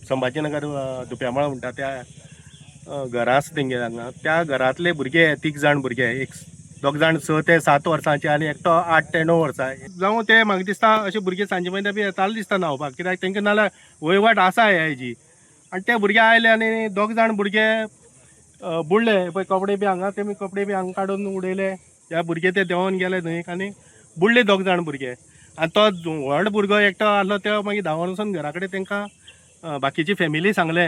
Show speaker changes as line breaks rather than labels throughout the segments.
संभाजीनगर दुप्यामाळ म्हणटा त्या घरा आसा तेंगे हांगा त्या घरांतले भुरगे 3 जाण भुरगे दोग जाण 6 ते 7 वर्सांचे आनी एकटो 8 ते 9 वर्सां जावं ते म्हाका दिसता अशे भुरगे सांजे मायदा बी येताले दिसता न्हांवपाक कित्याक तेंकां नाल्यार वयवाट आसा हेजी आनी ते भुरगे आयले आनी दोग जाण भुरगे बुडले पळय कपडे बी हांगा तेमी कपडे बी हांगा काडून उडयले त्या भुरगे ते देंवोन गेले न्हंयक आनी बुडले दोग जाण भुरगे आनी तो व्हड भुरगो एकटो आसलो तो मागीर धांवोन वचून घरा कडेन तेंकां बाकीची फॅमिली सांगले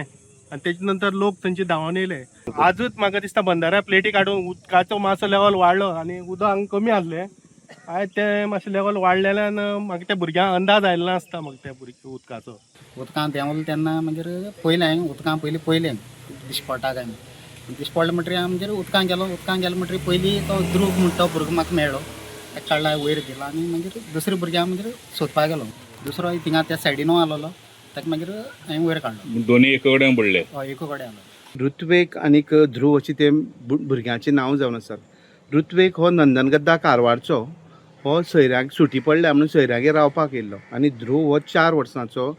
आनी तेजे नंतर लोक थंयचे धांवोन येयले आजूच म्हाका दिसता बंदाऱ्या प्लेटी काडून उदकाचो मातसो लेवल वाडलो आनी उदक हांगा कमी आसलें आयज ते मातशें लेवल वाडलेल्यान म्हाका त्या भुरग्यांक अंदाज आयलो नासता म्हाका त्या उदकाचो
उदकांत देंवलो तेन्ना मागीर पयलें उदकां पयलें दिश्टी पडटा काय दिश्टी पडलो म्हणटरी मागीर उदकांत गेलो म्हणटरी पयलीं तो ध्रुव म्हणटा तो भुरगो म्हाका मेळ्ळो ताका काडला वयर गेलो आनी मागीर दुसऱ्या भुरग्यांक मागीर सोदपाक गेलो दुसरो थिंगा त्या सायडीन आसलो ताका मागीर हांवें वयर काडलो
दोनी एक कडेन बुडले
हय एको कडेन आसलो
ऋत्वेक आनीक ध्रुव अशी ते भुरग्यांची नांव जावन आसात ऋत्वेक हो नंदनगद्दा कारवारचो हो सयऱ्याक सुटी पडल्या म्हणून सयऱ्यागेर रावपाक येयल्लो आनी ध्रुव हो 4 वर्सांचो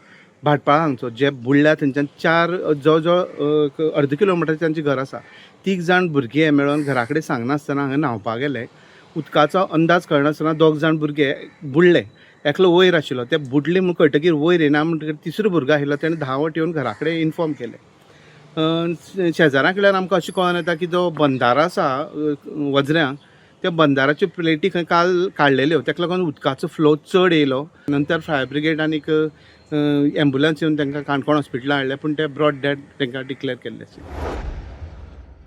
भाटपाळ हांगचो जे बुडल्या थंयच्यान 4 जवळ जवळ अर्द किलोमिटर तांचें घर आसा 3 जाण भुरगे मेळोन घरा कडेन सांगनासतना हांगा न्हांवपाक गेले उदकाचो अंदाज कळनासतना 2 जाण भुरगे बुडले एकलो वयर आशिल्लो ते बुडले म्हूण कळटकीर वयर येना म्हणटकीर तिसरो भुरगो आशिल्लो ताणें धांवत येवन घरा कडेन इन्फॉर्म केलें शेजाऱ्यां कडल्यान आमकां अशें कळोन येता की जो बंदारो आसा वज्र्यां त्या बंदाराच्यो प्लेटी खंय काल काडलेल्यो ताका लागून उदकाचो फ्लो चड येयलो नंतर फायर ब्रिगेड आनीक एम्बुलन्स येवन तांकां काणकोण हॉस्पिटलांत हाडलें पूण ते ब्रॉड डॅड तांकां डिक्लेअर केल्ले